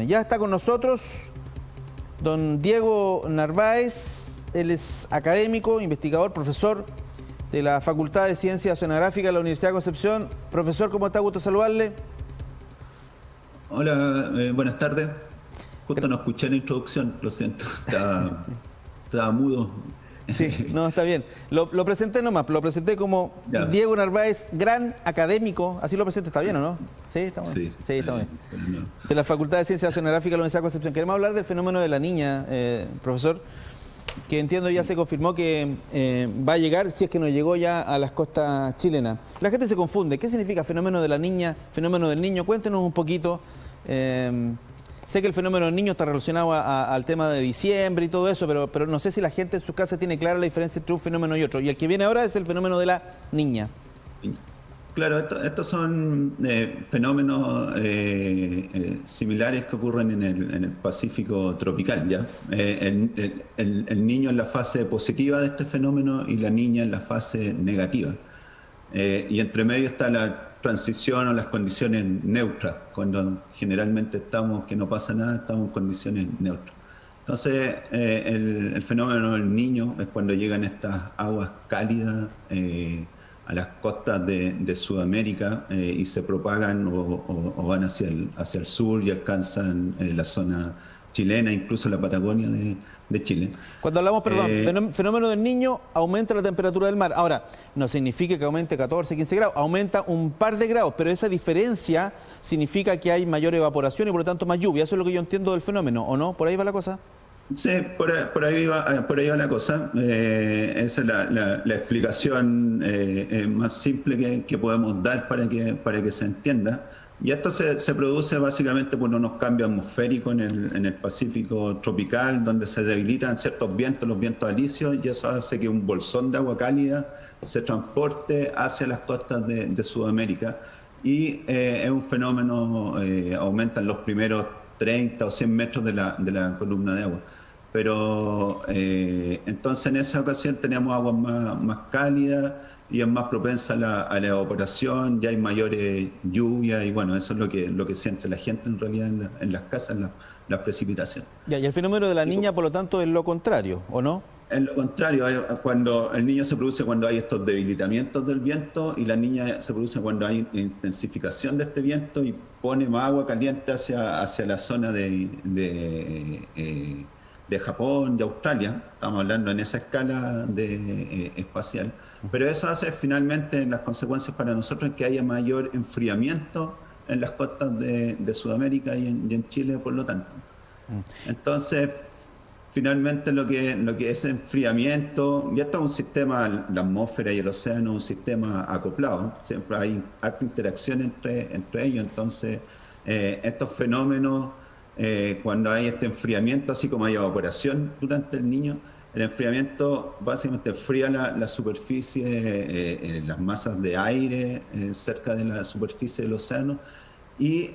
Ya está con nosotros don Diego Narváez. Él es académico, investigador, profesor de la Facultad de Ciencias Oceanográficas de la Universidad de Concepción. Profesor, ¿cómo está? Gusto saludarle. Hola, buenas tardes. Justo no escuché la introducción, lo siento, estaba mudo. Sí, no, está bien. Lo presenté nomás, lo presenté como Ya. Diego Narváez, gran académico. Así lo presenté, ¿está bien o no? Sí, está bien. Sí, está bien. No. De la Facultad de Ciencias Oceanográficas de la Universidad de Concepción. Queremos hablar del fenómeno de la niña, profesor, que entiendo ya se confirmó que va a llegar, si es que no llegó ya a las costas chilenas. La gente se confunde. ¿Qué significa fenómeno de la niña, fenómeno del niño? Cuéntenos un poquito. Sé que el fenómeno del niño está relacionado al tema de diciembre y todo eso, pero no sé si la gente en sus casas tiene clara la diferencia entre un fenómeno y otro. Y el que viene ahora es el fenómeno de la niña. Claro, estos son fenómenos similares que ocurren en el Pacífico tropical, ¿ya? El niño en la fase positiva de este fenómeno y la niña en la fase negativa. Y entre medio está la transición o las condiciones neutras, cuando generalmente estamos, que no pasa nada, estamos en condiciones neutras. Entonces, el fenómeno del niño es cuando llegan estas aguas cálidas a las costas de Sudamérica y se propagan o van hacia el sur y alcanzan la zona chilena, incluso la Patagonia de Chile. Cuando hablamos, perdón, fenómeno del niño, aumenta la temperatura del mar. Ahora, no significa que aumente 14, 15 grados, aumenta un par de grados, pero esa diferencia significa que hay mayor evaporación y por lo tanto más lluvia. Eso es lo que yo entiendo del fenómeno, ¿o no? ¿Por ahí va la cosa? Sí, por ahí va la cosa. Esa es la explicación más simple que podemos dar para que se entienda. Y esto se produce básicamente por unos cambios atmosféricos en el Pacífico tropical, donde se debilitan ciertos vientos, los vientos alisios, y eso hace que un bolsón de agua cálida se transporte hacia las costas de Sudamérica. Y es un fenómeno, aumentan los primeros 30 o 100 metros de la columna de agua. Pero entonces en esa ocasión tenemos aguas más cálidas y es más propensa a la evaporación, ya hay mayores lluvias y bueno, eso es lo que siente la gente en realidad en las casas, las precipitaciones. Ya, y el fenómeno de la niña, por lo tanto, es lo contrario, ¿o no? En lo contrario, cuando el niño se produce cuando hay estos debilitamientos del viento y la niña se produce cuando hay intensificación de este viento y pone más agua caliente hacia la zona de Japón y Australia. Estamos hablando en esa escala espacial. Pero eso hace finalmente las consecuencias para nosotros que haya mayor enfriamiento en las costas de Sudamérica y en Chile, por lo tanto. Entonces, finalmente lo que es enfriamiento, ya está un sistema, la atmósfera y el océano, un sistema acoplado, siempre hay harta interacción entre ellos, entonces estos fenómenos, cuando hay este enfriamiento, así como hay evaporación durante el niño, el enfriamiento básicamente enfría la superficie, las masas de aire cerca de la superficie del océano, y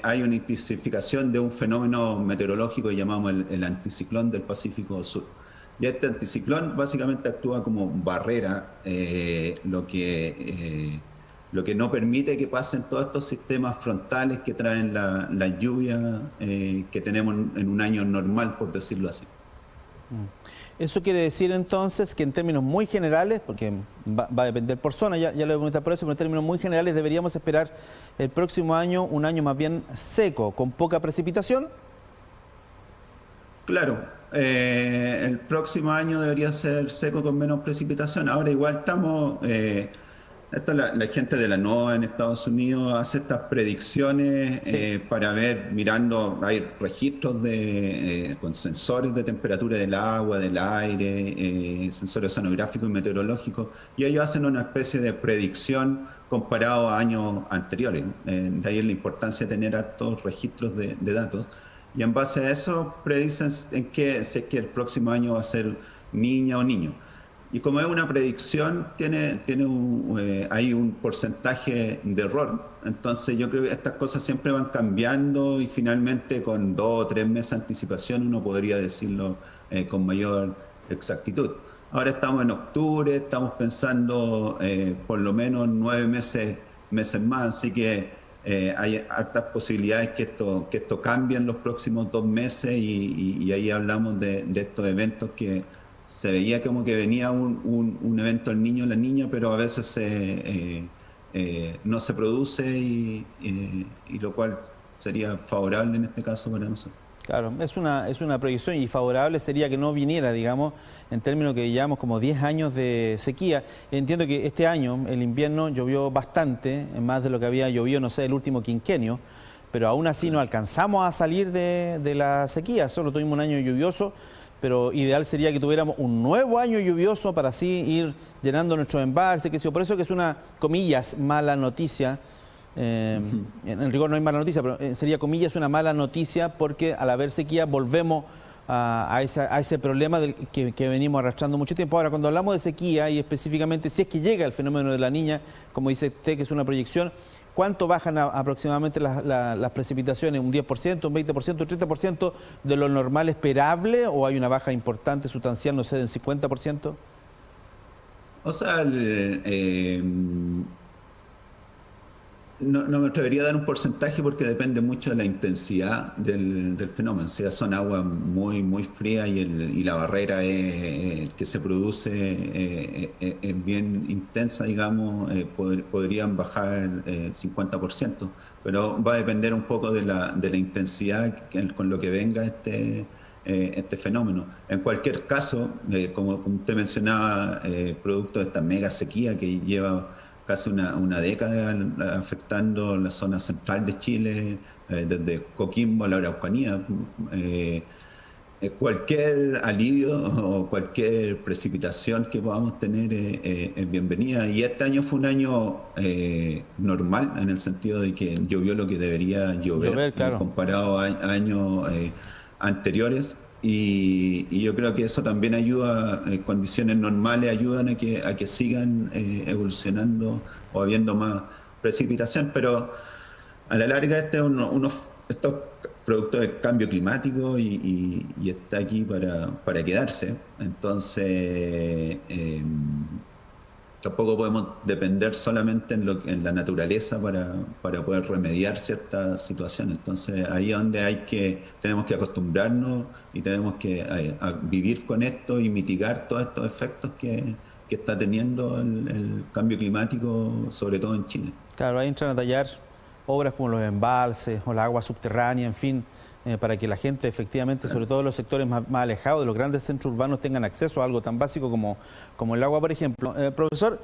hay una intensificación de un fenómeno meteorológico que llamamos el anticiclón del Pacífico Sur. Y este anticiclón básicamente actúa como barrera, lo que no permite que pasen todos estos sistemas frontales que traen la lluvia que tenemos en un año normal, por decirlo así. Eso quiere decir entonces que en términos muy generales, porque va a depender por zona, ya lo voy a comentar por eso, pero en términos muy generales deberíamos esperar el próximo año un año más bien seco, con poca precipitación. Claro, el próximo año debería ser seco con menos precipitación. Ahora igual estamos... la gente de la NOAA en Estados Unidos hace estas predicciones para ver, mirando, hay registros con sensores de temperatura del agua, del aire, sensores oceanográficos y meteorológicos, y ellos hacen una especie de predicción comparado a años anteriores. De ahí la importancia de tener hartos registros de datos, y en base a eso predicen si es que el próximo año va a ser niña o niño. Y como es una predicción, hay un porcentaje de error. Entonces yo creo que estas cosas siempre van cambiando y finalmente con 2 o 3 meses de anticipación uno podría decirlo con mayor exactitud. Ahora estamos en octubre, estamos pensando por lo menos 9 meses más, así que hay hartas posibilidades que esto cambie en los próximos 2 meses y ahí hablamos de estos eventos que se veía como que venía un evento al niño o la niña, pero a veces no se produce y lo cual sería favorable en este caso para nosotros. Claro, es una proyección y favorable sería que no viniera, digamos, en términos que llevamos como 10 años de sequía. Entiendo que este año, el invierno, llovió bastante, más de lo que había llovido, no sé, el último quinquenio, pero aún así no alcanzamos a salir de la sequía, solo tuvimos un año lluvioso, pero ideal sería que tuviéramos un nuevo año lluvioso para así ir llenando nuestros embalses, que por eso que es una, comillas, mala noticia. En rigor no hay mala noticia, pero sería comillas una mala noticia porque al haber sequía volvemos a ese problema que venimos arrastrando mucho tiempo. Ahora, cuando hablamos de sequía y específicamente si es que llega el fenómeno de la niña, como dice usted que es una proyección, ¿cuánto bajan aproximadamente las precipitaciones? ¿Un 10%, un 20%, un 30% de lo normal esperable o hay una baja importante, sustancial, no sé, del 50%? O sea, no me atrevería a dar un porcentaje porque depende mucho de la intensidad del fenómeno. O sea, son aguas muy, muy frías y la barrera que se produce es bien intensa, digamos, podrían bajar 50%, pero va a depender un poco de la intensidad con lo que venga este fenómeno. En cualquier caso, como usted mencionaba, producto de esta mega sequía que lleva casi una década afectando la zona central de Chile, desde Coquimbo a la Araucanía. Cualquier alivio o cualquier precipitación que podamos tener es bienvenida. Y este año fue un año normal, en el sentido de que llovió lo que debería llover, claro, comparado a años anteriores. Y yo creo que eso también ayuda, condiciones normales ayudan a que sigan evolucionando o habiendo más precipitación, pero a la larga estos productos del cambio climático y está aquí para quedarse. Entonces tampoco podemos depender solamente en la naturaleza para poder remediar ciertas situaciones. Entonces ahí es donde tenemos que acostumbrarnos y tenemos que vivir con esto y mitigar todos estos efectos que está teniendo el cambio climático, sobre todo en Chile. Claro, ahí entran a tallar obras como los embalses o la agua subterránea, en fin, para que la gente efectivamente, sobre todo los sectores más alejados de los grandes centros urbanos, tengan acceso a algo tan básico como el agua, por ejemplo. Profesor,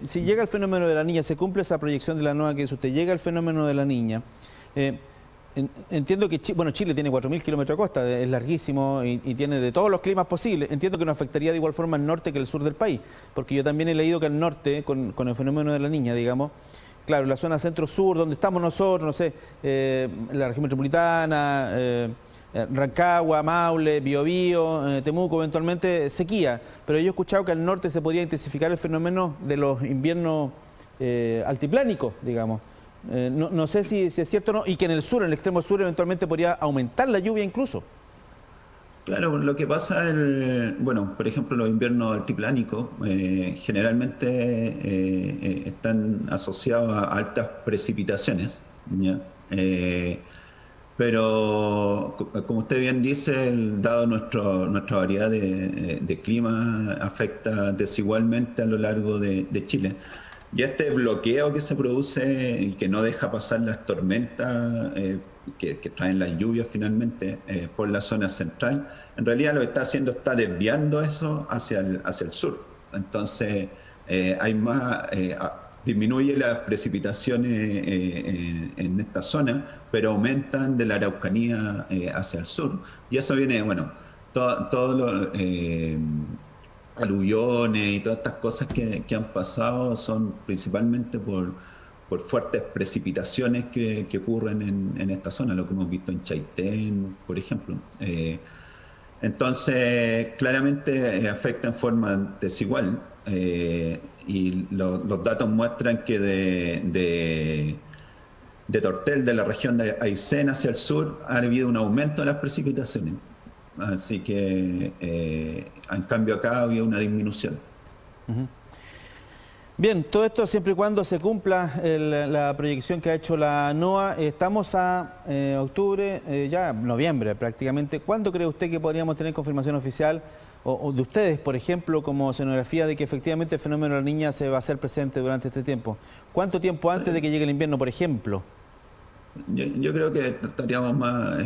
si llega el fenómeno de la niña, se cumple esa proyección de la nueva que dice usted, llega el fenómeno de la niña, entiendo que Chile tiene 4.000 kilómetros de costa, es larguísimo y tiene de todos los climas posibles. Entiendo que no afectaría de igual forma el norte que el sur del país, porque yo también he leído que el norte, con el fenómeno de la niña, digamos, claro, la zona centro-sur, donde estamos nosotros, no sé, la región metropolitana, Rancagua, Maule, Biobío, Temuco, eventualmente sequía. Pero yo he escuchado que al norte se podría intensificar el fenómeno de los inviernos altiplánicos, digamos. No sé si es cierto o no, y que en el sur, en el extremo sur, eventualmente podría aumentar la lluvia incluso. Claro, lo que pasa, por ejemplo, los inviernos altiplánicos generalmente están asociados a altas precipitaciones, ¿ya? Pero, como usted bien dice, dado nuestra variedad de clima, afecta desigualmente a lo largo de Chile. Y este bloqueo que se produce y que no deja pasar las tormentas que traen las lluvias finalmente por la zona central, en realidad lo que está haciendo está desviando eso hacia el sur. Entonces disminuye las precipitaciones en esta zona, pero aumentan de la Araucanía hacia el sur. Y eso viene, todos los aluviones y todas estas cosas que han pasado son principalmente por fuertes precipitaciones que ocurren en esta zona, lo que hemos visto en Chaitén, por ejemplo. Entonces, claramente afecta en forma desigual y los datos muestran que de Tortel, de la región de Aysén hacia el sur, ha habido un aumento de las precipitaciones. Así que, en cambio, acá había una disminución. Bien, todo esto siempre y cuando se cumpla la proyección que ha hecho la NOAA. Estamos a octubre, ya noviembre prácticamente. ¿Cuándo cree usted que podríamos tener confirmación oficial o de ustedes, por ejemplo, como escenografía de que efectivamente el fenómeno de la niña se va a hacer presente durante este tiempo? ¿Cuánto tiempo antes de que llegue el invierno, por ejemplo? Yo creo que estaríamos más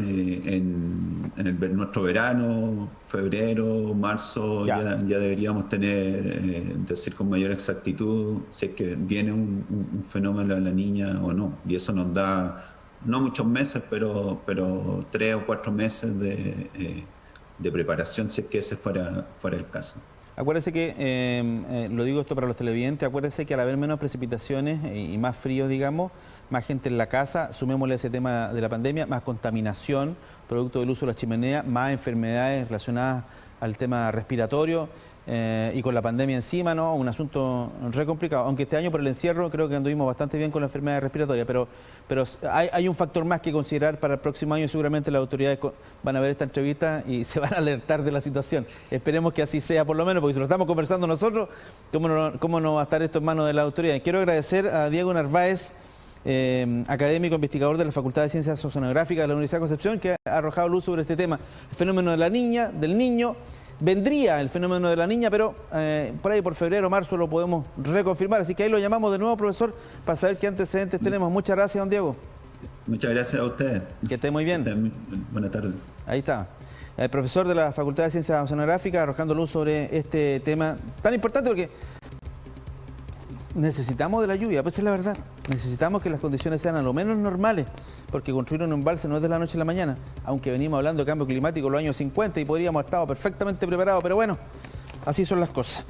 nuestro verano, febrero, marzo, ya deberíamos tener, decir con mayor exactitud si es que viene un fenómeno de la niña o no. Y eso nos da, no muchos meses, pero 3 o 4 meses de preparación si es que ese fuera el caso. Acuérdese que, lo digo esto para los televidentes, acuérdese que al haber menos precipitaciones y más frío, digamos, más gente en la casa, sumémosle ese tema de la pandemia, más contaminación, producto del uso de la chimenea, más enfermedades relacionadas al tema respiratorio y con la pandemia encima, ¿no? Un asunto re complicado. Aunque este año por el encierro creo que anduvimos bastante bien con la enfermedad respiratoria, pero hay un factor más que considerar para el próximo año. Seguramente las autoridades van a ver esta entrevista y se van a alertar de la situación. Esperemos que así sea por lo menos, porque si lo estamos conversando nosotros, ¿cómo no va a estar esto en manos de las autoridades? Quiero agradecer a Diego Narváez, académico investigador de la Facultad de Ciencias Oceanográficas de la Universidad de Concepción, que ha arrojado luz sobre este tema, el fenómeno de la niña, del niño. Vendría el fenómeno de la niña, pero por ahí por febrero o marzo lo podemos reconfirmar. Así que ahí lo llamamos de nuevo, profesor, para saber qué antecedentes tenemos. Muchas gracias, don Diego. Muchas gracias a ustedes. Que esté muy bien. Buenas tardes. Ahí está. El profesor de la Facultad de Ciencias Oceanográficas arrojando luz sobre este tema tan importante, porque necesitamos de la lluvia, pues es la verdad. Necesitamos que las condiciones sean a lo menos normales, porque construir un embalse no es de la noche a la mañana, aunque venimos hablando de cambio climático en los años 50 y podríamos haber estado perfectamente preparados, pero bueno, así son las cosas.